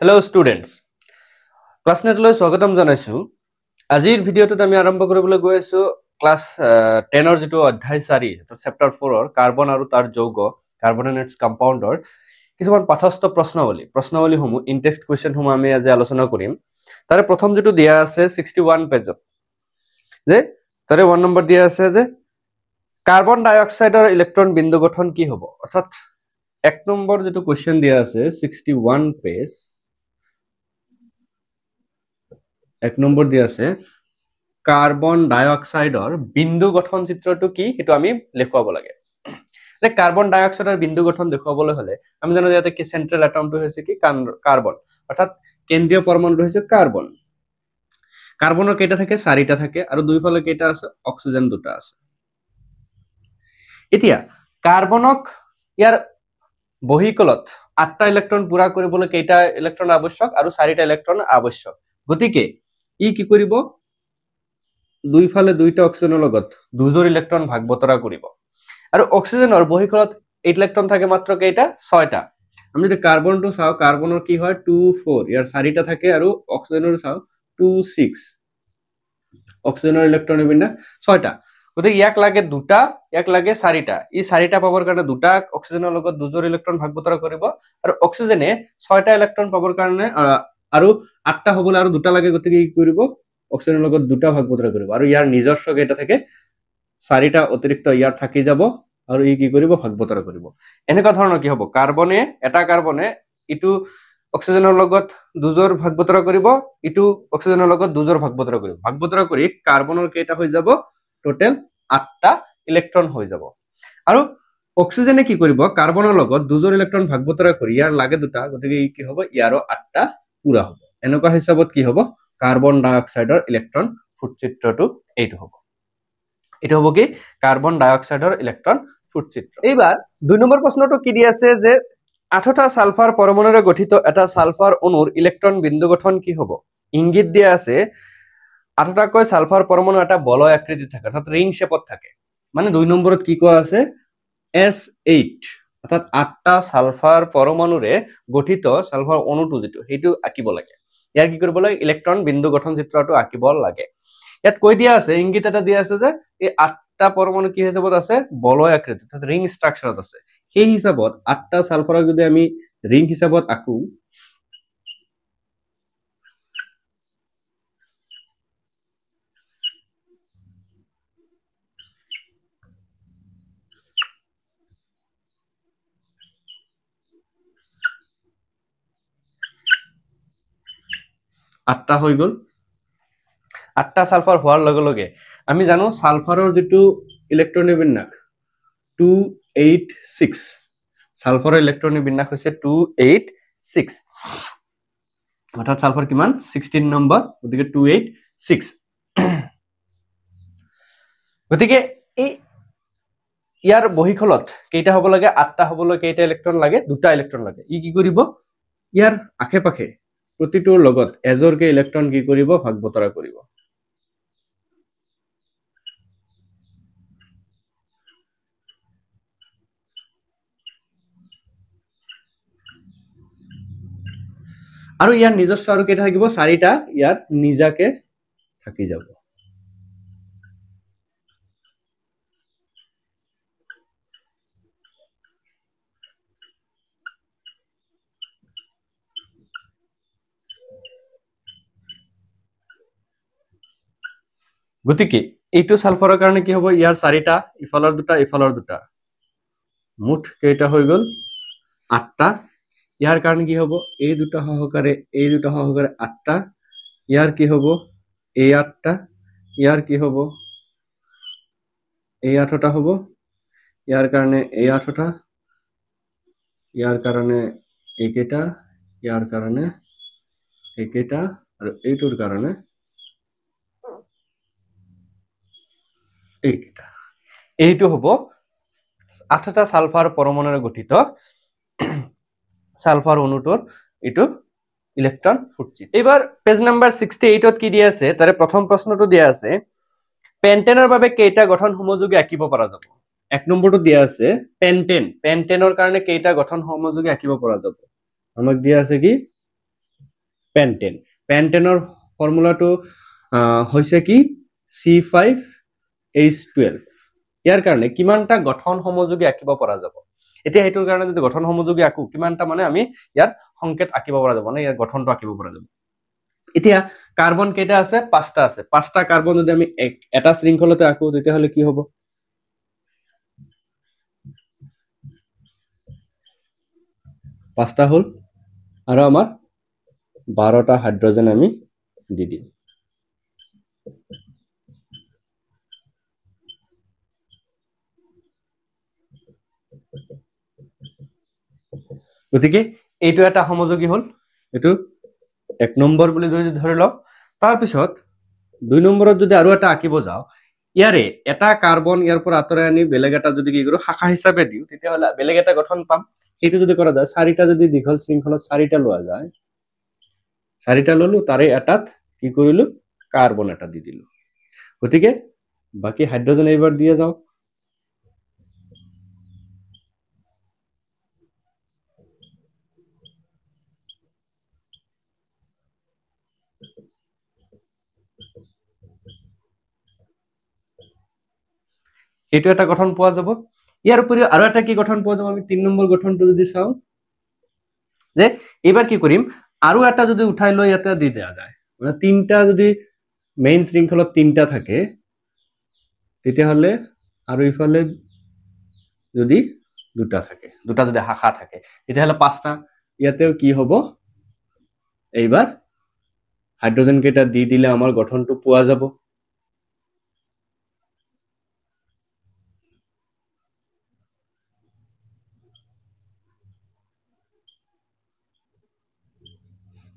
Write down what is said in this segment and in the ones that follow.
Hello students. Class netলৈ স্বাগতম জনাইছো। আজিৰ ভিডিঅটোত আমি আৰম্ভ কৰিবলৈ গৈ আছো ক্লাস 10 ৰ যেটো অধ্যায় 4 তো চেপ্টাৰ 4 ৰ কাৰ্বন আৰু তাৰ যৌগ কাৰ্বন এণ্ড ইটস কম্পাউণ্ডৰ কিছুমান পাঠস্থ প্ৰশ্নাৱলী সমূহ ইনটেক্সট কোৱেশ্চন সমূহ আমি আজি আলোচনা কৰিম। তাৰে প্ৰথম যেটো দিয়া আছে 61 পেজত যে তাৰে 1 নম্বৰ দিয়া আছে যে কাৰ্বন ডাই অক্সাইডৰ ইলেক্ট্ৰন বিন্দু গঠন কি হ'ব অৰ্থাৎ 1 নম্বৰ যেটো কোৱেশ্চন দিয়া আছে 61 পেজ 1 নম্বৰ দিয়া আছে কাৰ্বন ডাই অক্সাইডৰ বিন্দু গঠন চিত্ৰটো কি হেতু আমি লিখুৱাব লাগে যে কাৰ্বন ডাই অক্সাইডৰ বিন্দু গঠন দেখুৱাবলৈ হলে আমি জানো ইয়াতে কি সেন্ট্ৰাল এটমটো হৈছে কি কাৰ্বন অৰ্থাৎ কেন্দ্ৰীয় পৰমাণুটো হৈছে কাৰ্বন কাৰ্বনৰ কেইটা থাকে 4টা থাকে আৰু দুইফালে কেইটা আছে অক্সিজেন দুটা আছে এতিয়া কাৰ্বনক ইয়াৰ বহিকলত 8টা ইলেক্ট্ৰন পুৰা কৰিবলৈ কেইটা ইলেক্ট্ৰন আৱশ্যক আৰু 4টা ইলেক্ট্ৰন আৱশ্যক গতিকে ই কি কৰিব দুইফালে দুইটা অক্সিজেনৰ লগত দুজোৰ ইলেক্ট্ৰন ভাগ বতৰা কৰিব আৰু অক্সিজেনৰ বহিকলত 8 ইলেক্ট্ৰন থাকে মাত্ৰ কেইটা 6টা আমি যদি কাৰ্বনটো চাও কাৰ্বনৰ কি হয় 2 4 ইয়াৰ 4টা থাকে আৰু অক্সিজেনৰ চাও 2 6 অক্সিজেনৰ ইলেক্ট্ৰনৰ বিন্যাস 6টা গতিকে ইয়াক লাগে দুটা ইয়াক লাগে 4টা ই 4টা পাবৰ কাৰণে দুটা অক্সিজেনৰ লগত দুজোৰ ইলেক্ট্ৰন ভাগ বতৰা কৰিব আৰু অক্সিজেনে 6টা ইলেক্ট্ৰন পাবৰ কাৰণে আৰু 8টা হ'বলৈ আৰু দুটা লাগে গতিকে কি কৰিব অক্সিজেনৰ লগত দুটা ভাগ বতৰা কৰিব আৰু ইয়াৰ নিজস্ব কেইটা থাকে 4টা অতিৰিক্ত ইয়াৰ থাকি যাব আৰু ই কি কৰিব ভাগ বতৰা কৰিব এনেকুৱা ধৰণৰ কি হ'ব কাৰ্বনে ইটো অক্সিজেনৰ লগত দুজোৰ ভাগ বতৰা কৰিব ইটো অক্সিজেনৰ লগত দুজোৰ ভাগ বতৰা কৰি কাৰ্বনৰ কেইটা হৈ যাব টোটাল 8টা ইলেক্ট্ৰন হৈ যাব আৰু অক্সিজেনে কি কৰিব কাৰ্বনৰ লগত দুজোৰ ইলেক্ট্ৰন ভাগ বতৰা কৰি ইয়াৰ লাগে দুটা গতিকে ই কি হ'ব ইয়াৰো 8টা পুৰা হ'ব এনেকুৱা হিচাপত কি হ'ব কাৰ্বন ডাই অক্সাইডৰ ইলেক্ট্ৰন ফুটচিত্ৰটো এইটো হ'ব কি কাৰ্বন ডাই অক্সাইডৰ ইলেক্ট্ৰন ফুটচিত্ৰ এইবাৰ 2 নম্বৰ প্ৰশ্নটো কি দি আছে যে 8টা সালফাৰ পৰমাণুৰে গঠিত এটা সালফাৰ অণুৰ ইলেক্ট্ৰন বিন্দু গঠন কি হ'ব ইংগিত দিয়া আছে 8টাকৈ সালফাৰ পৰমাণু এটা বলয় আকৃতিত থাকে অৰ্থাৎ ৰিং শেপত থাকে মানে 2 নম্বৰত কি কোৱা আছে S8 অৰ্থাৎ 8টা সালফাৰ পৰমাণুৰে গঠিত সালফাৰ অণুটো যেটো হেতু আঁকিব লাগে ইয়াৰ কি কৰিব লাগে ইলেক্ট্ৰন বিন্দু গঠন চিত্ৰটো আঁকিব লাগে ইয়াত কৈ দিয়া আছে ইংগিত এটা দিয়া আছে যে এই 8টা পৰমাণু কি হিচাপত আছে বলয় আকৃতি অৰ্থাৎ ৰিং ষ্ট্ৰাকচাৰত আছে সেই হিচাপত 8টা সালফাৰক যদি আমি ৰিং হিচাপত আঁকো আটটা হৈ গল 8টা সালফাৰ হোৱাৰ লগে লগে আমি জানো সালফাৰৰ যেটো ইলেক্ট্ৰনিক বিন্যাস 286 সালফাৰৰ ইলেক্ট্ৰনিক বিন্যাস হৈছে 286 অৰ্থাৎ সালফাৰ কিমান 16 নম্বৰ গতিকে 286 গতিকে এই ইয়াৰ বহিকলত কেইটা হ'ব লাগে 8টা হ'বলৈ কেইটা ইলেক্ট্ৰন লাগে দুটা ইলেক্ট্ৰন লাগে ই কি কৰিব ইয়াৰ আখে-পাখে প্ৰতিটোৰ লগত এজৰকে ইলেক্ট্ৰন কি কৰিব ভাগ বতৰা কৰিব আৰু ইয়াৰ নিজস্ব আৰু কেইটা থাকিব 4টা ইয়াৰ নিজাকে থাকি যাব গতিকে এইটো সালফাৰৰ কাৰণে কি হ'ব ইয়াৰ 4টা ইফালৰ দুটা মুঠ কেইটা হৈ গল 8টা ইয়াৰ কাৰণে কি হ'ব এই দুটা সহকাৰে 8টা ইয়াৰ কি হ'ব এই 8টা ইয়াৰ কি হ'ব এই 8টা হ'ব ইয়াৰ কাৰণে এই 8টা ইয়াৰ কাৰণে এইকেইটা ইয়াৰ কাৰণে এইকেইটা আৰু এইটোৰ কাৰণে এইকেইটা এইটো হ'ব 8টা সালফাৰ পৰমাণুৰে গঠিত সালফাৰ অণুটোৰ এটো ইলেক্ট্ৰন ফুটচিত্ৰ এবাৰ পেজ নাম্বাৰ 68 ত কি দিয়া আছে তাৰে প্ৰথম প্ৰশ্নটো দিয়া আছে পেন্টেনৰ বাবে কেইটা গঠন সমযোগী আঁকিব পৰা যাব 1 নম্বৰটো দিয়া আছে পেন্টেনৰ কাৰণে কেইটা গঠন সমযোগী আঁকিব পৰা যাব আমাক দিয়া আছে কি পেন্টেন পেন্টেনৰ ফৰ্মুলাটো হৈছে কি C5H12 ইয়াৰ কাৰণে কিমানটা গঠন সমযোগী আঁকিব পৰা যাব এতিয়া হেতুৰ কাৰণে যদি গঠন সমযোগী আঁকো কিমানটা মানে আমি ইয়াৰ সংকেত আঁকিব পৰা যাব মানে ইয়াৰ গঠনটো আঁকিব পৰা যাব এতিয়া কাৰ্বন কেইটা আছে পাঁচটা আছে পাঁচটা কাৰ্বন যদি আমি এটা শৃংখলতে আঁকো তেতিয়া হলে কি হ'ব পাঁচটা হল আৰু আমাৰ 12টা হাইড্ৰোজেন আমি দি দিম গতিকে এইটো এটা সমযোগী হল এটো এক নম্বৰ বুলি যদি ধৰি লও তাৰ পিছত দুই নম্বৰত যদি আৰু এটা আঁকিব যাও ইয়াৰে এটা কাৰ্বন ইয়াৰ পৰা আঁতৰাই আনি বেলেগ এটা যদি কি কৰো শাখা হিচাপে দিও তেতিয়া হলে বেলেগ এটা গঠন পাম এইটো যদি কৰা যায় চাৰিটা যদি দীঘল শৃংখলত চাৰিটা লোৱা যায় চাৰিটা ললো তাৰে এটাত কি কৰিলো কাৰ্বন এটা দি দিলো গতিকে বাকি হাইড্ৰোজেন এইবাৰ দিয়া যাও এইটো এটা গঠন পোৱা যাব ইয়াৰ উপৰি আৰু এটা কি গঠন পোৱা যাব আমি 3 নম্বৰ গঠনটো যদি চাও যে এবাৰ কি কৰিম আৰু এটা যদি উঠাই লৈ ইয়াতে দি দেয়া যায় মানে তিনটা যদি মেইন শৃংখলত তিনটা থাকে তেতিয়া হলে আৰু ইফালে যদি দুটা থাকে দুটা যদি শাখা থাকে তেতিয়া হলে পাঁচটা ইয়াতেও কি হ'ব এইবাৰ হাইড্ৰোজেন কেইটা দি দিলে আমাৰ গঠনটো পোৱা যাব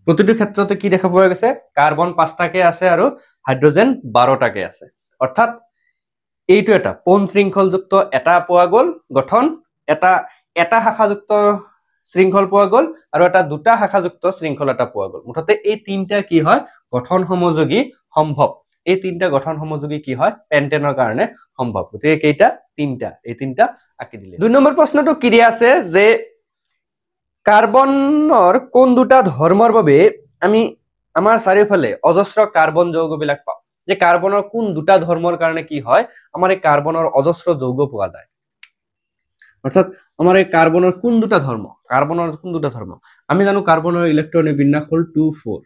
প্ৰতিটো ক্ষেত্ৰতে কি দেখা পোৱা গৈছে কাৰ্বন 5টাকে আছে আৰু হাইড্ৰোজেন 12টাকে আছে অৰ্থাৎ এইটো এটা পোন শৃংখলযুক্ত এটা পোৱা গল গঠন এটা শাখাযুক্ত শৃংখল পোৱা গল আৰু এটা দুটা শাখাযুক্ত শৃংখল এটা পোৱা গল মুঠতে এই তিনটা কি হয় গঠন সমযোগী সম্ভৱ এই তিনটা গঠন সমযোগী কি হয় পেন্টেনৰ কাৰণে সম্ভৱ গতিকে কেইটা তিনটা এই তিনটা আঁকি দিলে দুই নম্বৰ প্ৰশ্নটো কি দিয়া আছে যে কাৰ্বনৰ কোন দুটা ধৰ্মৰ বাবে আমি আমাৰ চাৰিওফালে অজস্ৰ কাৰ্বন যৌগবিলাক পাওঁ যে কাৰ্বনৰ কোন দুটা ধৰ্মৰ কাৰণে কি হয় আমাৰ এই কাৰ্বনৰ অজস্ৰ যৌগ পোৱা যায় অৰ্থাৎ আমাৰ এই কাৰ্বনৰ কোন দুটা ধৰ্ম আমি জানো কাৰ্বনৰ ইলেক্ট্ৰনিক বিন্যাস হল 2 4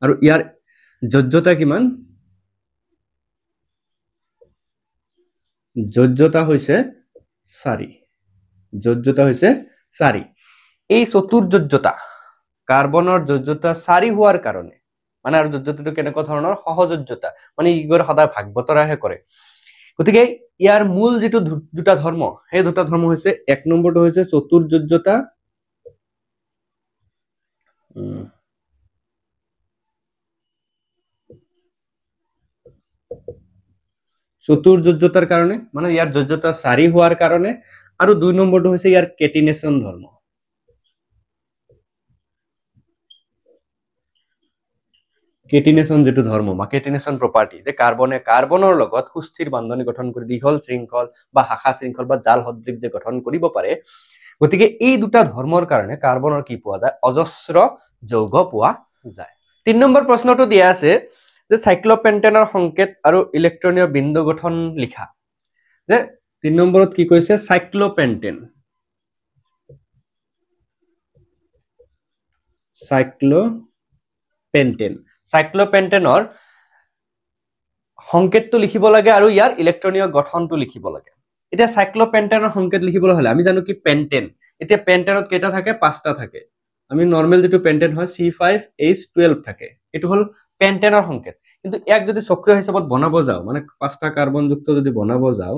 আৰু ইয়াৰ যোজ্যতা কিমান যোজ্যতা হৈছে 4 এই চতুৰ্যোজ্যতা কাৰ্বনৰ যোজ্যতা 4 হোৱাৰ কাৰণে মানে আৰু যোজ্যতাটো কেনেকুৱা ধৰণৰ সহযোজ্যতা মানে ইগৰ সদায় ভাগ বতৰাহে কৰে গতিকে ইয়াৰ মূল যেটো দুটা ধৰ্ম সেই দুটা ধৰ্ম হৈছে এক নম্বৰটো হৈছে চতুৰ্যোজ্যতা চতুৰ্যোজ্যতাৰ কাৰণে মানে ইয়াৰ যোজ্যতা 4 হোৱাৰ কাৰণে আৰু দুই নম্বৰটো হৈছে ইয়াৰ কেটিনেশন ধৰ্ম কেটিনেশন যেটো ধৰ্ম বা কেটিনেশন প্ৰপাৰ্টি যে কাৰ্বনে কাৰ্বনৰ লগত সুস্থিৰ বান্ধনী গঠন কৰি দীঘল শৃংখল বা শাখা শৃংখল বা জাল সদৃশ যে গঠন কৰিব পাৰে গতিকে এই দুটা ধৰ্মৰ কাৰণে কাৰ্বনৰ কি পোৱা যায় অজস্ৰ যৌগ পোৱা যায় 3 নম্বৰ প্ৰশ্নটো দিয়া আছে যে সাইক্লোপেন্টেনৰ সংকেত আৰু ইলেক্ট্ৰনীয় বিন্দু গঠন লিখা যে 3 নম্বৰত কি কৈছে সাইক্লোপেন্টেনৰ সংকেতটো লিখিব লাগে আৰু ইয়াৰ ইলেক্ট্ৰনীয় গঠনটো লিখিব লাগে এতিয়া সাইক্লোপেন্টেনৰ সংকেত লিখিবলৈ হলে আমি জানো কি পেন্টেন এতিয়া পেন্টেনত কেইটা থাকে পাঁচটা থাকে আমি নরমাল যেটো পেন্টেন হয় C5H12 থাকে এটো হল পেন্টেনৰ সংকেত কিন্তু এক যদি চক্ৰীয় হিচাপত বনাব যাও মানে পাঁচটা কাৰ্বন যুক্ত যদি বনাব যাও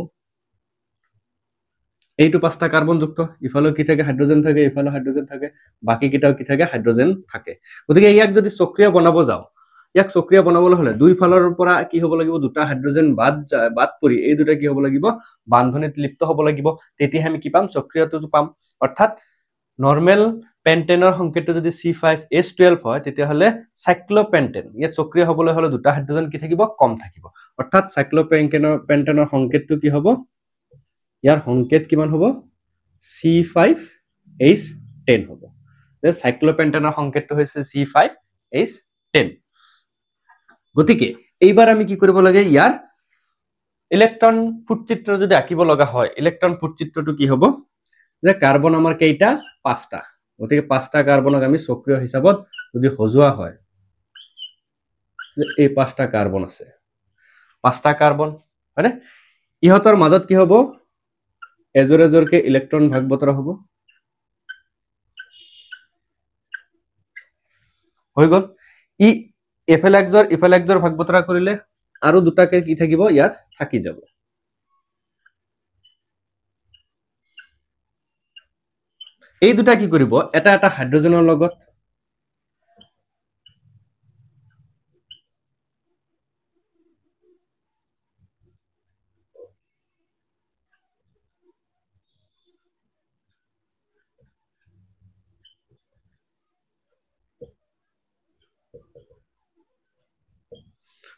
এইটো পাঁচটা কাৰ্বন যুক্ত ইফালে কি থাকে হাইড্ৰোজেন থাকে ইফালে হাইড্ৰোজেন থাকে বাকি কিটাও কি থাকে হাইড্ৰোজেন থাকে গতিকে ইয়াক যদি চক্ৰীয় বনাব যাও ইয়াক চক্ৰীয় বনাবলৈ হলে দুই ফালৰ পৰা কি হ'ব লাগিব দুটা হাইড্ৰোজেন বাদ কৰি এই দুটা কি হ'ব লাগিব বান্ধনীত লিপ্ত হ'ব লাগিব তেতিয়া আমি কি পাম চক্ৰীয়টো পাম অৰ্থাৎ নৰমাল পেন্টেনৰ সংকেতটো যদি C5H12 হয় তেতিয়া হলে সাইক্লোপেন্টেন ইয়াত চক্ৰীয় হ'বলৈ হলে দুটা হাইড্ৰোজেন কি থাকিব কম থাকিব অৰ্থাৎ সাইক্লোপেন্টেনৰ সংকেতটো কি হ'ব ইয়াৰ সংকেত কিমান হ'ব C5H10 হ'ব যে সাইক্লোপেন্টেনৰ সংকেতটো হৈছে C5 H10 গতিকে এইবাৰ আমি কি কৰিব লাগে ইয়াৰ ইলেক্ট্ৰন ফুটচিত্ৰ যদি আঁকিব লগা হয় ইলেক্ট্ৰন ফুটচিত্ৰটো কি হ'ব যে কাৰ্বন আমাৰ কেইটা 5টা গতিকে 5টা কাৰ্বনক আমি সক্ৰিয় হিচাপত যদি সজোৱা হয় যে এই 5টা কাৰ্বন আছে 5টা কাৰ্বন হয়নে ইহতৰ মাজত কি হ'ব এজৰ এজৰকে ইলেক্ট্ৰন ভাগ বতৰা হ'ব হৈ গল ই এফালে একজৰ ভাগ বতৰা কৰিলে আৰু দুটাকে কি থাকিব ইয়াত থাকি যাব এই দুটা কি কৰিব এটা এটা হাইড্ৰোজেনৰ লগত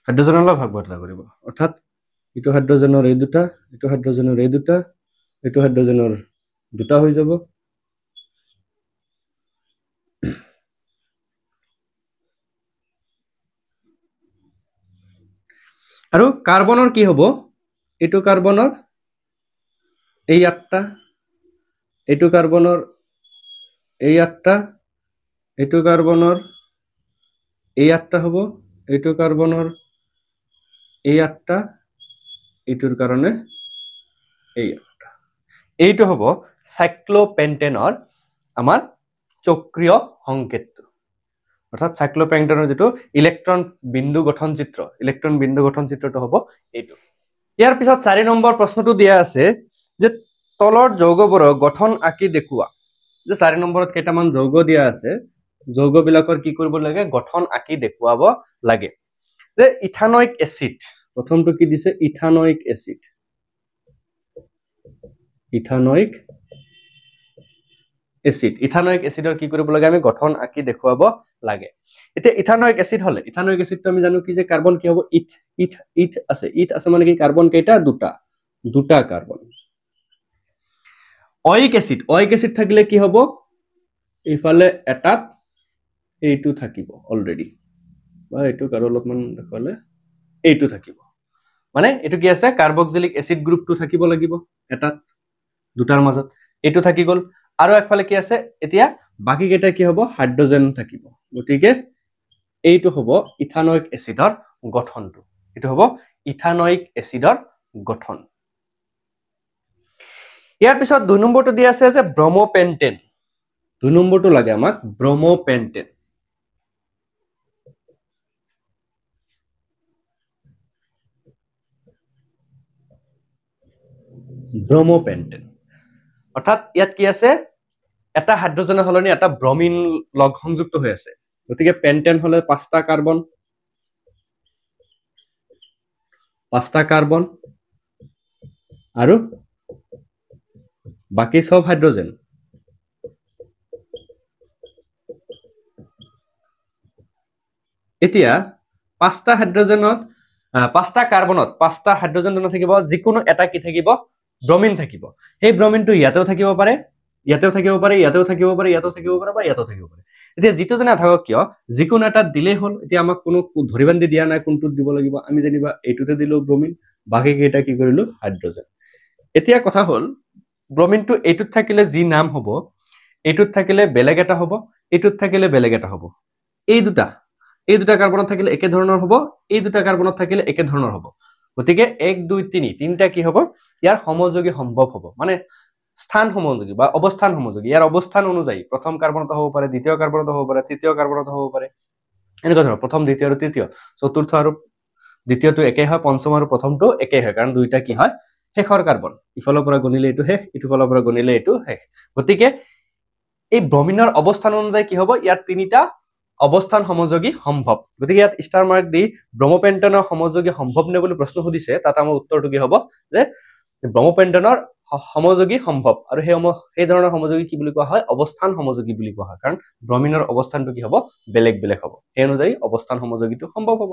হাইড্ৰোজেনৰ লগত ভাগ বতৰা কৰিব অৰ্থাৎ ইটো হাইড্ৰোজেনৰ এই দুটা ইটো হাইড্ৰোজেনৰ এই দুটা ইটো হাইড্ৰোজেনৰ দুটা হৈ যাব আৰু কাৰ্বনৰ কি হ'ব এইটো কাৰ্বনৰ এই 8টা এইটো কাৰ্বনৰ এই 8টা এইটো কাৰ্বনৰ এই 8টা হ'ব এইটো কাৰ্বনৰ এই 8টা এইটোৰ কাৰণে এই 8টা এইটো হ'ব সাইক্লোপেন্টেনৰ আমাৰ চক্ৰীয় সংকেতটো অৰ্থাৎ সাইক্লোপেন্টেনৰ যেটো ইলেক্ট্ৰন বিন্দু গঠন চিত্ৰটো হ'ব এইটো ইয়াৰ পিছত 4 নম্বৰ প্ৰশ্নটো দিয়া আছে যে তলৰ যৌগবোৰৰ গঠন আঁকি দেখুৱা যে 4 নম্বৰত কেইটামান যৌগ দিয়া আছে যৌগবিলাকৰ কি কৰিব লাগে গঠন আঁকি দেখুৱাব লাগে যে ইথানয়িক এসিড প্ৰথমটো কি দিছে ইথানয়িক এসিডৰ কি কৰিব লাগে আমি গঠন আঁকি দেখুৱাব লাগে এতিয়া ইথানয়িক এসিড হলে ইথানয়িক এসিডটো আমি জানো কি যে কাৰ্বন কি হ'ব ইথ আছে মানে কি কাৰ্বন কেইটা দুটা কাৰ্বন অয়িক এসিড থাকিলে কি হ'ব ইফালে এটাত এইটো থাকিব অলৰেডি বা এইটো আৰু অলপমান দেখালে এইটো থাকিব মানে এটো কি আছে কাৰ্বক্সিলিক এসিড গ্ৰুপটো থাকিব লাগিব এটাত দুটাৰ মাজত এটো থাকি গল আৰু একফালে কি আছে এতিয়া বাকি কেইটা কি হ'ব হাইড্ৰোজেন থাকিব গতিকে এইটো হ'ব ইথানয়িক এসিডৰ গঠনটো এটো হ'ব ইথানয়িক এসিডৰ গঠন ইয়াৰ পিছত 2 নম্বৰটো দিয়া আছে যে ব্ৰমোপেন্টেন 2 নম্বৰটো লাগে আমাক ব্ৰমোপেন্টেন অৰ্থাৎ ইয়াত কি আছে এটা হাইড্ৰোজেনৰ হলনি এটা ব্ৰমিন লগ সংযুক্ত হৈ আছে গতিকে পেন্টেন হলে 5টা কাৰ্বন আৰু বাকি সব হাইড্ৰোজেন এতিয়া 5টা হাইড্ৰোজেনত 5টা কাৰ্বনত 5টা হাইড্ৰোজেন থাকিব যিকোনো এটা কি থাকিব ব্ৰমিন থাকিব সেই ব্ৰমিনটো ইয়াতেও থাকিব পাৰে ইয়াতেও থাকিব পাৰে ইয়াতেও থাকিব পাৰে ইয়াতেও থাকিব পাৰে বা ইয়াতেও থাকিব পাৰে এতিয়া যেটো জনা থাকক কিয় যিকোনো এটা দিলে হল এতিয়া আমাক কোনো ধৰিবান্ধি দিয়া নাই কোনটো দিব লাগিব আমি জানিবা এইটোতে দিলো ব্ৰমিন বাকি কেইটা কি কৰিলো হাইড্ৰোজেন এতিয়া কথা হল ব্ৰমিনটো এইটোত থাকিলে যি নাম হ'ব এইটোত থাকিলে বেলেগ এটা হ'ব এইটোত থাকিলে বেলেগ এটা হ'ব এই দুটা কাৰ্বনত থাকিলে একে ধৰণৰ হ'ব এই দুটা কাৰ্বনত থাকিলে একে ধৰণৰ হ'ব গতিকে 1 2 3 তিনটা কি হ'ব ইয়াৰ সমযোগী সম্ভৱ হ'ব মানে স্থান সমযোগী বা অৱস্থান সমযোগী ইয়াৰ অৱস্থান অনুযায়ী প্ৰথম কাৰ্বনত হ'ব পাৰে দ্বিতীয় কাৰ্বনত হ'ব পাৰে তৃতীয় কাৰ্বনত হ'ব পাৰে এনেকুৱা ধৰণৰ প্ৰথম দ্বিতীয় আৰু তৃতীয় চতুৰ্থ আৰু দ্বিতীয়টো একে হয় পঞ্চম আৰু প্ৰথমটো একে হয় কাৰণ দুইটা কি হয় শেষৰ কাৰ্বন ইফালৰ পৰা গণিলে এইটো শেষ ইটো ফালৰ পৰা গণিলে এইটো শেষ গতিকে এই ব্ৰমিনৰ অৱস্থান অনুযায়ী কি হ'ব ইয়াত তিনিটা অৱস্থান সমযোগী সম্ভৱ গতিকে ইয়াত ষ্টাৰ মাৰ্ক দি ব্ৰমোপেন্টেনৰ সমযোগী সম্ভৱ নে বুলি প্ৰশ্ন সুধিছে তাত আমাৰ উত্তৰটো কি হ'ব যে ব্ৰমোপেন্টেনৰ সমযোগী সম্ভৱ আৰু সেই ধৰণৰ সমযোগী কি বুলি কোৱা হয় অৱস্থান সমযোগী বুলি কোৱা হয় কাৰণ ব্ৰমিনৰ অৱস্থানটো কি হ'ব বেলেগ হ'ব সেই অনুযায়ী অৱস্থান সমযোগীটো সম্ভৱ হ'ব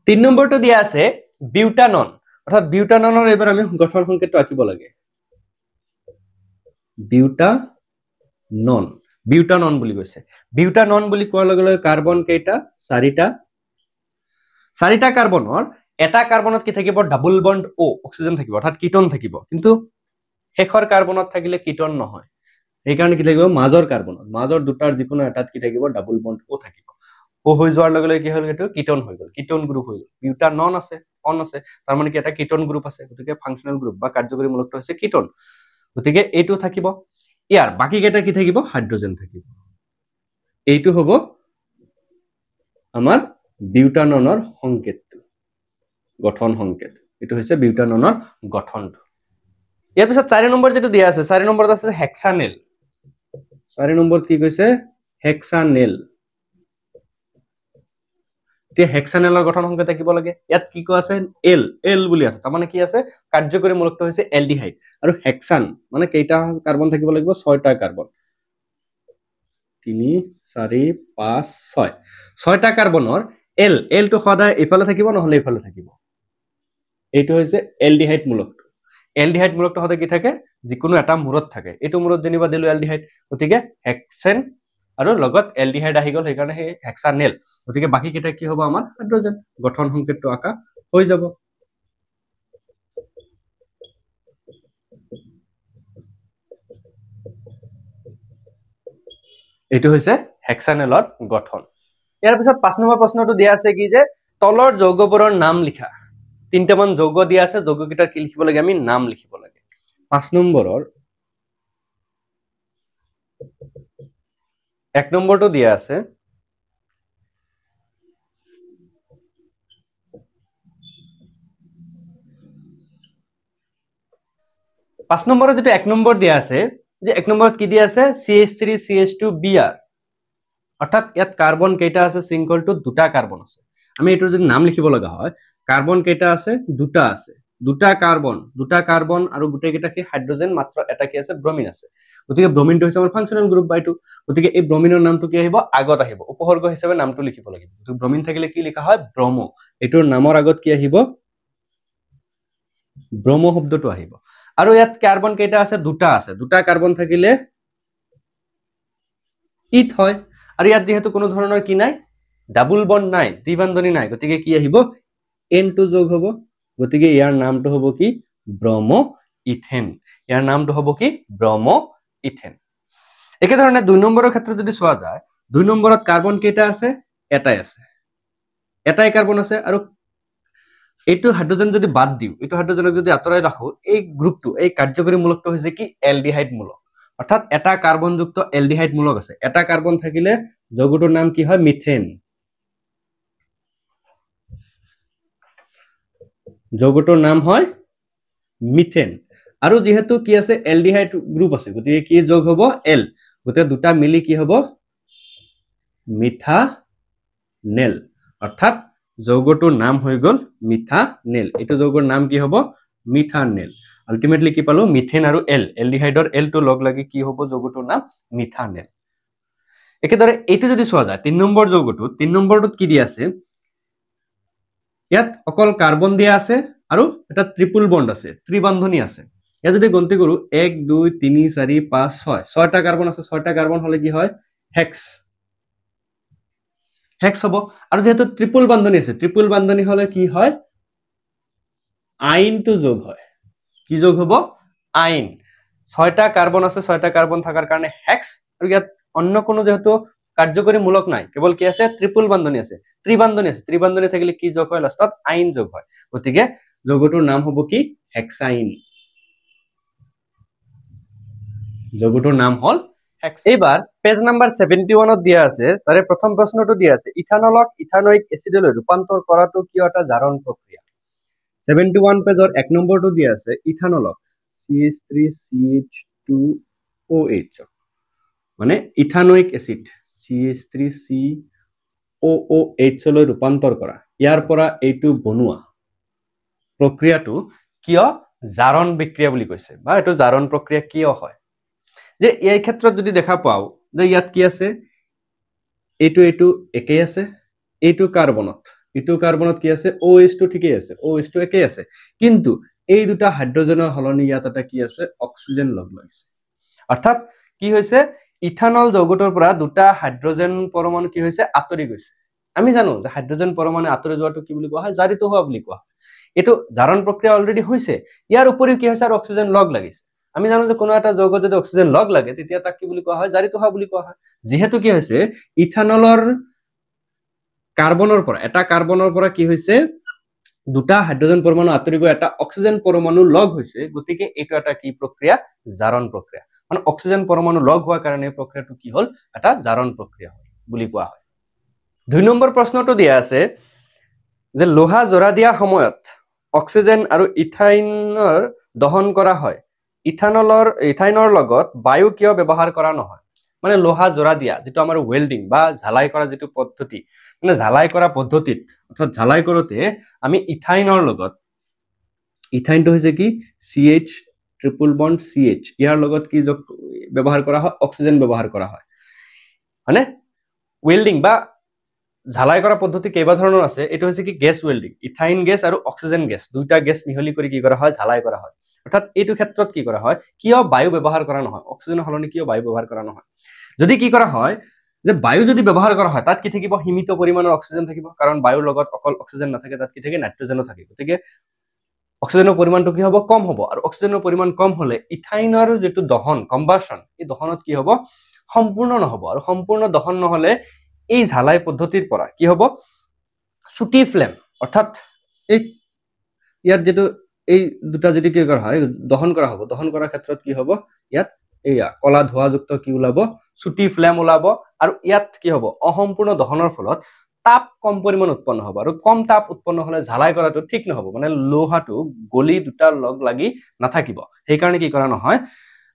3 নম্বৰটো দিয়া আছে বিউটানন অৰ্থাৎ বিউটাননৰ এবাৰ আমি গঠন সংকেতটো আঁকিব লাগে বিউটানন বিউটানন বুলি কৈছে বিউটানন বুলি কোৱাৰ লগে লগে কাৰ্বন কেইটা চাৰিটা কাৰ্বনৰ এটা কাৰ্বনত কি থাকিব ডাবল বন্ড ও অক্সিজেন থাকিব অৰ্থাৎ কিটন থাকিব কিন্তু শেষৰ কাৰ্বনত থাকিলে কিটন নহয় এইকাৰণে কি থাকিব মাজৰ দুটাৰ যিকোনো এটাত কি থাকিব ডাবল বন্ড ও থাকিব ও হৈ যোৱাৰ লগে লগে কি হ'ল সেইটো কিটন হৈ গ'ল কিটন গ্ৰুপ হৈ গ'ল বিউটানন আছে অন আছে তাৰ মানে কি এটা কিটন গ্ৰুপ আছে গতিকে ফাংচনেল গ্ৰুপ বা কাৰ্যকৰী মূলকটো হৈছে কিটন গতিকে এইটো থাকিব ইয়াৰ বাকি কেইটা কি থাকিব হাইড্ৰোজেন থাকিব এইটো হ'ব আমাৰ বিউটাননৰ সংকেতটো গঠন সংকেত এইটো হৈছে বিউটাননৰ গঠনটো ইয়াৰ পিছত 4 নম্বৰ যেটো দিয়া আছে 4 নম্বৰত আছে হেক্সানেল 4 নম্বৰত কি কৈছে হেক্সানেল তে হেক্সানেলৰ গঠন সংকেত থাকিব লাগে ইয়াত কি কোৱা আছে এল বুলি আছে তাৰ মানে কি আছে কাৰ্যকৰী মূলকটো হৈছে এলডিহাইড আৰু হেক্সান মানে কেইটা কাৰ্বন থাকিব লাগিব 6টা কাৰ্বন 3 4 5 6 6টা কাৰ্বনৰ এল টো সদায় ইফালে থাকিব নহলে ইফালে থাকিব এইটো হৈছে এলডিহাইড মূলকটো সদায় কি থাকে যিকোনো এটা মূৰত থাকে এইটো মূৰত যেনিবা দিলো এলডিহাইড গতিকে হেক্সেন আৰু লগত এলডিহাইড আহি গল সেইকাৰণে হে হেক্সানেল গতিকে বাকি কেইটা কি হ'ব আমাৰ হাইড্ৰোজেন গঠন সংকেতটো আকা হৈ যাব এইটো হৈছে হেক্সানেলৰ গঠন ইয়াৰ পিছত 5 নম্বৰ প্ৰশ্নটো দিয়া আছে কি যে তলৰ যৌগবোৰৰ নাম লিখা তিনটামান যৌগ দিয়া আছে যৌগকেইটাৰ কি লিখিব লাগে আমি নাম লিখিব লাগে 5 নম্বৰৰ 1 নম্বৰটো দিয়া আছে 5 নম্বৰত যেটো 1 নম্বৰ দিয়া আছে যে 1 নম্বৰত কি দিয়া আছে CH3CH2Br অৰ্থাৎ ইয়াত কাৰ্বন কেইটা আছে শৃংখলটো দুটা কাৰ্বন আছে আমি এটো যদি নাম লিখিব লগা হয় কাৰ্বন কেইটা আছে দুটা কাৰ্বন আৰু গোটেই কেইটা কি হাইড্ৰোজেন মাত্ৰ এটা কি আছে ব্ৰমিন আছে গতিকে ব্ৰমিনটো হৈছে আমাৰ ফাংচনেল গ্ৰুপ বাইটো গতিকে এই ব্ৰমিনৰ নামটো কি আহিব আগত আহিব উপসৰ্গ হিচাপে নামটো লিখিব লাগিব গতিকে ব্ৰমিন থাকিলে কি লিখা হয় ব্ৰমো এটোৰ নামৰ আগত কি আহিব ব্ৰমো শব্দটো আহিব আৰু ইয়াত কাৰ্বন কেইটা আছে দুটা কাৰ্বন থাকিলে ইথ হয় আৰু ইয়াত যেহেতু কোনো ধৰণৰ কি নাই ডাবল বন্ড নাই দ্বিবন্ধনী নাই গতিকে কি আহিব N2 যোগ হ'ব গতিকে ইয়াৰ নামটো হ'ব কি ব্ৰমো ইথেন একে ধৰণে 2 নম্বৰৰ ক্ষেত্ৰত যদি চোৱা যায় 2 নম্বৰত কাৰ্বন কেইটা আছে এটাই কাৰ্বন আছে আৰু এইটো হাইড্ৰোজেন যদি বাদ দিও এইটো হাইড্ৰোজেনক যদি আতৰাই ৰাখো এই গ্ৰুপটো এই কাৰ্যকৰী মূলকটো হৈছে কি এলডিহাইড মূলক অৰ্থাৎ এটা কাৰ্বন যুক্ত এলডিহাইড মূলক আছে এটা কাৰ্বন থাকিলে যৌগটোৰ নাম কি হয় মিথেন যৌগটোৰ নাম হয় মিথেন আৰু যেহেতু কি আছে এলডিহাইড গ্ৰুপ আছে গতিকে কি যোগ হ'ব এল গতে দুটা মিলি কি হ'ব মিথানেল অৰ্থাৎ যৌগটোৰ নাম হৈ গল মিথানেল এটো যৌগৰ নাম কি হ'ব মিথানেল আলটিমেটলি কি পালো মিথেন আৰু এলডিহাইডৰ এল টো লগ লাগি কি হ'ব যৌগটোৰ নাম মিথানেল একেদৰে এইটো যদি চোৱা যায় 3 নম্বৰ যৌগটো 3 নম্বৰটোত কি দিয়া আছে ইয়াত অকল কাৰ্বন দিয়া আছে আৰু এটা ট্ৰিপল বন্ড আছে ত্ৰিবন্ধনী আছে ইয়াত যদি গন্তি কৰো 1 2 3 4 5 6 6টা কাৰ্বন আছে 6টা কাৰ্বন হলে কি হয় হেক্স হ'ব আৰু যেহেতু ট্ৰিপল বান্ধনী হলে কি হয় আইনটো যোগ হয় কি যোগ হ'ব আইন 6টা কাৰ্বন আছে 6টা কাৰ্বন থাকাৰ কাৰণে হেক্স আৰু ইয়াত অন্য কোনো যেহেতু কাৰ্যকৰী মূলক নাই কেৱল কি আছে ট্ৰিপল বান্ধনী আছে ত্ৰিবন্ধনী থাকিলে কি যোগ হয় লাষ্টত আইন যোগ হয় গতিকে যৌগটোৰ নাম হ'ব কি হেক্সাইন যৌগটোৰ নাম হল এইবাৰ পেজ নাম্বাৰ 71ত দিয়া আছে তাৰে প্ৰথম প্ৰশ্নটো দিয়া আছে ইথানলক ইথানোইক এসিডলৈ ৰূপান্তৰ কৰাটো কি এটা জাৰণ প্ৰক্ৰিয়া 71 পেজৰ 1 নম্বৰটো দিয়া আছে ইথানলক CH3CH2OH মানে ইথানোইক এসিড CH3COOH লৈ ৰূপান্তৰ কৰা ইয়াৰ পৰা এইটো বনোৱা প্ৰক্ৰিয়াটো কিয় জাৰণ বিক্ৰিয়া বুলি কৈছে বা এটো জাৰণ প্ৰক্ৰিয়া কিয় হয় যে এই ক্ষেত্ৰত যদি দেখা পাও যে ইয়াত কি আছে এইটো একেই আছে এইটো কাৰ্বনত কি আছে OH টো ঠিকই আছে OH টো একেই আছে কিন্তু এই দুটা হাইড্ৰোজেনৰ হলনি ইয়াত এটা কি আছে অক্সিজেন লগ লাগিছে অৰ্থাৎ কি হৈছে ইথানল যৌগটোৰ পৰা দুটা হাইড্ৰজেন পৰমাণু কি হৈছে আঁতৰি গৈছে আমি জানো যে হাইড্ৰজেন পৰমাণু আঁতৰি যোৱাটো কি বুলি কোৱা হয় জাৰিত হোৱা বুলি কোৱা এইটো জাৰণ প্ৰক্ৰিয়া অলৰেডি হৈছে ইয়াৰ উপৰিও কি হৈছে আৰু অক্সিজেন লগ লাগিছে আমি জানো যে কোনো এটা যৌগত যদি অক্সিজেন লগ লাগে তেতিয়া তাক কি বুলি কোৱা হয় জাৰিত হোৱা বুলি কোৱা হয় যেহেতু কি হৈছে ইথানলৰ কাৰ্বনৰ পৰা কি হৈছে দুটা হাইড্ৰজেন পৰমাণু আঁতৰি গৈ এটা অক্সিজেন পৰমাণু লগ হৈছে গতিকে এইটো এটা কি প্ৰক্ৰিয়া জাৰণ প্ৰক্ৰিয়া মানে অক্সিজেন পৰমাণু লগ হোৱাৰ কাৰণে এই প্ৰক্ৰিয়াটো কি হ'ল এটা জাৰণ প্ৰক্ৰিয়া হ'ল বুলি কোৱা হয় 2 নম্বৰ প্ৰশ্নটো দিয়া আছে যে লোহা জৰা দিয়া সময়ত অক্সিজেন আৰু ইথাইনৰ দহন কৰা হয় ইথাইনৰ লগত বায়ু কিয় ব্যৱহাৰ কৰা নহয় মানে লোহা জৰা দিয়া যেটো আমাৰ ওয়েল্ডিং বা ঝালাই কৰা যেটো পদ্ধতি মানে ঝালাই কৰা পদ্ধতিত অৰ্থাৎ ঝালাই কৰোতে আমি ইথাইনৰ লগত ইথাইনটো হৈছে কি CH ট্ৰিপল বন্ড CH ইয়াৰ লগত কি ব্যৱহাৰ কৰা হয় অক্সিজেন ব্যৱহাৰ কৰা হয় মানে ওয়েল্ডিং বা ঝালাই কৰা পদ্ধতি কেইবা ধৰণৰ আছে এটো হৈছে কি গ্যাস ওয়েল্ডিং ইথাইন গ্যাস আৰু অক্সিজেন গ্যাস দুইটা গ্যাস মিহলি কৰি কি কৰা হয় ঝালাই কৰা হয় অৰ্থাৎ এইটো ক্ষেত্ৰত কি কৰা হয় কিয় বায়ু ব্যৱহাৰ কৰা নহয় অক্সিজেনৰ হলনি কিয় বায়ু ব্যৱহাৰ কৰা নহয় যদি কি কৰা হয় যে বায়ু যদি ব্যৱহাৰ কৰা হয় তাত কি থাকিব সীমিত পৰিমাণৰ অক্সিজেন থাকিব কাৰণ বায়ুৰ লগত অকল অক্সিজেন নাথাকে তাত কি থাকে নাইট্ৰজেনো থাকে গতিকে অক্সিজেনৰ পৰিমাণটো কি হ'ব কম হ'ব আৰু অক্সিজেনৰ পৰিমাণ কম হলে ইথাইনৰ যেটো দহন কম্বাসন এই দহনত কি হ'ব সম্পূৰ্ণ নহব আৰু সম্পূৰ্ণ দহন নহলে এই ঝালাই পদ্ধতিৰ পৰা কি হ'ব সুটি ফ্লেম অৰ্থাৎ এই ইয়াত যেটো এই দুটা যদি কি কৰা হয় দহন কৰা হ'ব দহন কৰাৰ ক্ষেত্ৰত কি হ'ব ইয়াত এইয়া কলা ধোৱাযুক্ত কি ওলাব সুটি ফ্লেম ওলাব আৰু ইয়াত কি হ'ব অসম্পূৰ্ণ দহনৰ ফলত তাপ কম পৰিমাণ উৎপন্ন হ'ব আৰু কম তাপ উৎপন্ন হলে ঝালাই কৰাটো ঠিক নহব মানে লোহাটো গলি দুটা লগ লাগি নাথাকিব সেই কাৰণে কি কৰা নহয়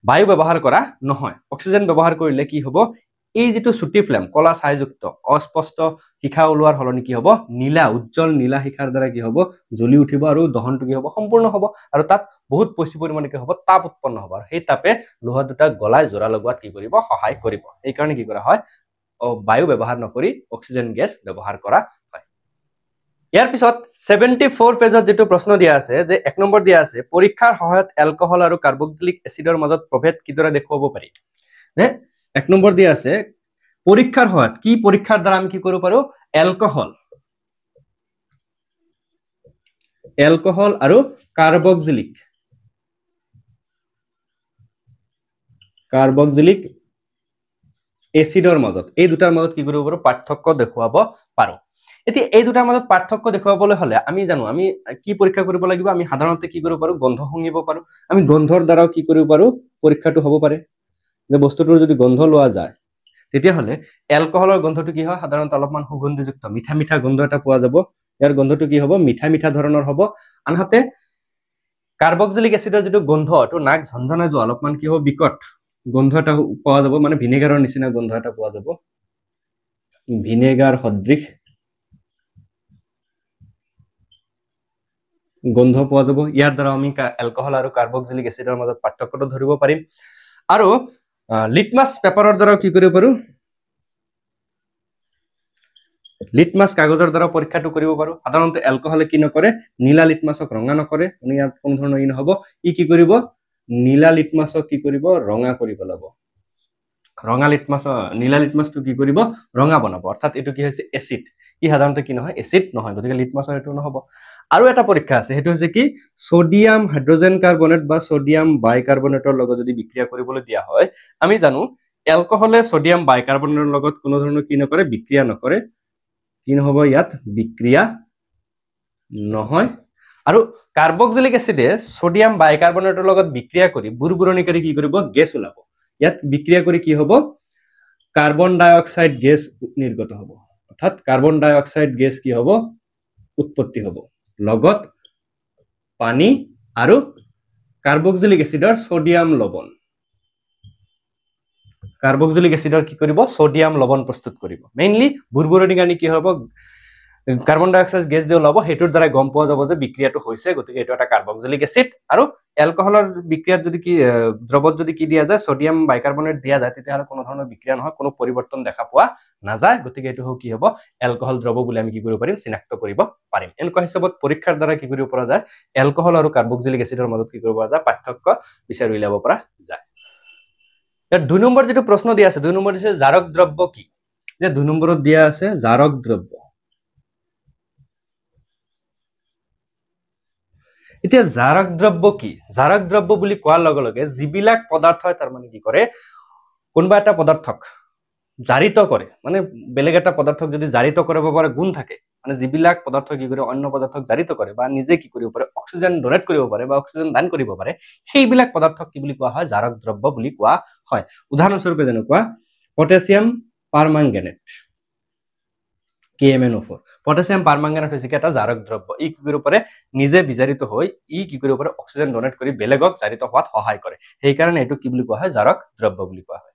বায়ু ব্যৱহাৰ কৰা নহয় অক্সিজেন ব্যৱহাৰ কৰিলে কি হ'ব এই যেটো সুটি ফ্লেম কলা ছাইযুক্ত অস্পষ্ট শিখা ওলোৱাৰ হলনি কি হ'ব নীলা উজ্জ্বল নীলা শিখাৰ দ্বাৰা কি হ'ব জ্বলি উঠিব আৰু দহনটো কি হ'ব সম্পূৰ্ণ হ'ব আৰু তাত বহুত বেছি পৰিমাণে কি হ'ব তাপ উৎপন্ন হ'ব আৰু সেই তাপে লোহা দুটা গলাই জোৰা লগোৱাত কি কৰিব সহায় কৰিব এই কাৰণে কি কৰা হয় বায়ু ব্যৱহাৰ নকৰি অক্সিজেন গ্যাস ব্যৱহাৰ কৰা হয় ইয়াৰ পিছত 74 পেজত যেটো প্ৰশ্ন দিয়া আছে যে 1 নম্বৰ দিয়া আছে পৰীক্ষাৰ সহায়ত এলকহল আৰু কাৰ্বক্সিলিক এচিডৰ মাজত প্ৰভেদ কিদৰে দেখুৱাব পাৰি যে 1 নম্বৰ দিয়া আছে পৰীক্ষাৰ সহায়ত কি পৰীক্ষাৰ দ্বাৰা আমি কি কৰিব পাৰো এলকহল আৰু কাৰ্বক্সিলিক এচিডৰ মাজত এই দুটাৰ মাজত কি কৰিব পাৰো পাৰ্থক্য দেখুৱাব পাৰো এতিয়া এই দুটাৰ মাজত পাৰ্থক্য দেখুৱাবলৈ হলে আমি জানো আমি কি পৰীক্ষা কৰিব লাগিব আমি সাধাৰণতে কি কৰিব পাৰো গন্ধ শুঙিব পাৰো আমি গন্ধৰ দ্বাৰাও কি কৰিব পাৰো পৰীক্ষাটো হ'ব পাৰে যে বস্তুটোৰ যদি গন্ধ লোৱা যায় তেতিয়া হলে এলকহলৰ গন্ধটো কি হয় সাধাৰণতে অলপমান সুগন্ধিযুক্ত মিঠা মিঠা গন্ধ এটা পোৱা যাব ইয়াৰ গন্ধটো কি হ'ব মিঠা মিঠা ধৰণৰ হ'ব আনহাতে কাৰ্বক্সিলিক এচিডৰ যেটো গন্ধ তো নাক ঝনঝনাই যোৱা অলপমান কি হ'ব বিকট গন্ধ এটা পোৱা যাব মানে ভিনেগাৰৰ নিচিনা গন্ধ এটা পোৱা যাব ভিনেগাৰ সদৃশ গন্ধ পোৱা যাব ইয়াৰ দ্বাৰা আমি এলকহল আৰু কাৰ্বক্সিলিক এচিডৰ মাজত পাৰ্থক্যটো ধৰিব পাৰিম আৰু লিটমাছ পেপাৰৰ দ্বাৰা কি কৰিব পাৰো লিটমাছ কাগজৰ দ্বাৰা পৰীক্ষাটো কৰিব পাৰো সাধাৰণতে এলকহলে কি নকৰে নীলা লিটমাছক ৰঙা নকৰে ইয়াত কোনো ধৰণৰ ই নহব ই কি কৰিব নীলা লিটমাছক কি কৰিব ৰঙা কৰি পেলাব নীলা লিটমাছটো কি কৰিব ৰঙা বনাব অৰ্থাৎ এটো কি হৈছে এসিড ই সাধাৰণতে কি নহয় এসিড নহয় গতিকে লিটমাছৰ এটো নহব আৰু এটা পৰীক্ষা আছে হেতু হৈছে কি সোডিয়াম হাইড্ৰোজেন কাৰ্বনেট বা সোডিয়াম বাইকাৰ্বনেটৰ লগত যদি বিক্ৰিয়া কৰিবলৈ দিয়া হয় আমি জানো এলকহলে সোডিয়াম বাইকাৰ্বনেটৰ লগত কোনো ধৰণৰ কি নকৰে বিক্ৰিয়া নকৰে কি নহব ইয়াত বিক্ৰিয়া নহয় আৰু কাৰ্বক্সিলিক এচিডে সোডিয়াম বাইকাৰ্বনেটৰ লগত বিক্ৰিয়া কৰি বুৰবুৰণিকাৰী কি কৰিব গ্যাস ওলাব ইয়াত বিক্ৰিয়া কৰি কি হ'ব কাৰ্বন ডাই অক্সাইড গ্যাস নিৰ্গত হ'ব অৰ্থাৎ কাৰ্বন ডাই অক্সাইড গ্যাস কি হ'ব উৎপত্তি হ'ব লগত পানী আৰু কাৰ্বক্সিলিক এচিডৰ সোডিয়াম লৱণ কাৰ্বক্সিলিক এচিডৰ কি কৰিব সোডিয়াম লৱণ প্ৰস্তুত কৰিব মেইনলি বুৰবুৰণিকাৰী কি হ'ব কাৰ্বন ডাই অক্সাইড গ্যাস যে ওলাব হেতুৰ দ্বাৰা গম পোৱা যাব যে বিক্ৰিয়াটো হৈছে গতিকে এটো এটা কাৰ্বক্সিলিক এচিড আৰু এলকহলৰ বিক্ৰিয়াত যদি কি দ্ৰৱত যদি কি দিয়া যায় সোডিয়াম বাইকাৰ্বনেট দিয়া যায় তেতিয়া হলে কোনো ধৰণৰ বিক্ৰিয়া নহয় কোনো পৰিৱৰ্তন দেখা পোৱা নাযায় গতিকে এটো কি হ'ব এলকহল দ্ৰৱ বুলি আমি কি কৰিব পাৰিম চিনাক্ত কৰিব পাৰিম এনেকুৱা হিচাপত পৰীক্ষাৰ দ্বাৰা কি কৰিব পৰা যায় এলকহল আৰু কাৰ্বক্সিলিক এচিডৰ মাজত কি কৰিব পৰা যায় পাৰ্থক্য বিচাৰি উলিয়াব পৰা যায় 2 নম্বৰ যেটো প্ৰশ্ন দিয়া আছে 2 নম্বৰ দিছে জাৰক দ্ৰব্য কি যে 2 নম্বৰত দিয়া আছে জাৰক দ্ৰব্য এতিয়া জাৰক দ্ৰব্য কি জাৰক দ্ৰব্য বুলি কোৱাৰ লগে লগে যিবিলাক পদাৰ্থ তাৰ মানে কি কৰে কোনবা এটা পদাৰ্থক জাৰিত কৰে মানে বেলেগ এটা পদাৰ্থক যদি জাৰিত কৰিব পাৰে গুণ থাকে মানে যিবিলাক পদাৰ্থ কি কৰে অন্য পদাৰ্থক জাৰিত কৰে বা নিজে কি কৰিব পাৰে অক্সিজেন ডোনেট কৰিব পাৰে বা অক্সিজেন দান কৰিব পাৰে সেইবিলাক পদাৰ্থক কি বুলি কোৱা হয় জাৰক দ্ৰব্য বুলি কোৱা হয় উদাহৰণ স্বৰূপে যেনেকুৱা পটাছিয়াম পাৰমাংগানেট KMnO4 পটাছিয়াম পাৰমাংগানেট হৈছে এটা জাৰক দ্ৰব্য ই কি কৰিব পাৰে নিজে বিজাৰিত হৈ ই কি কৰিব পাৰে অক্সিজেন ডোনেট কৰি বেলেগক জাৰিত হোৱাত সহায় কৰে সেই কাৰণে এটো কি বুলি কোৱা হয় জাৰক দ্ৰব্য বুলি কোৱা হয়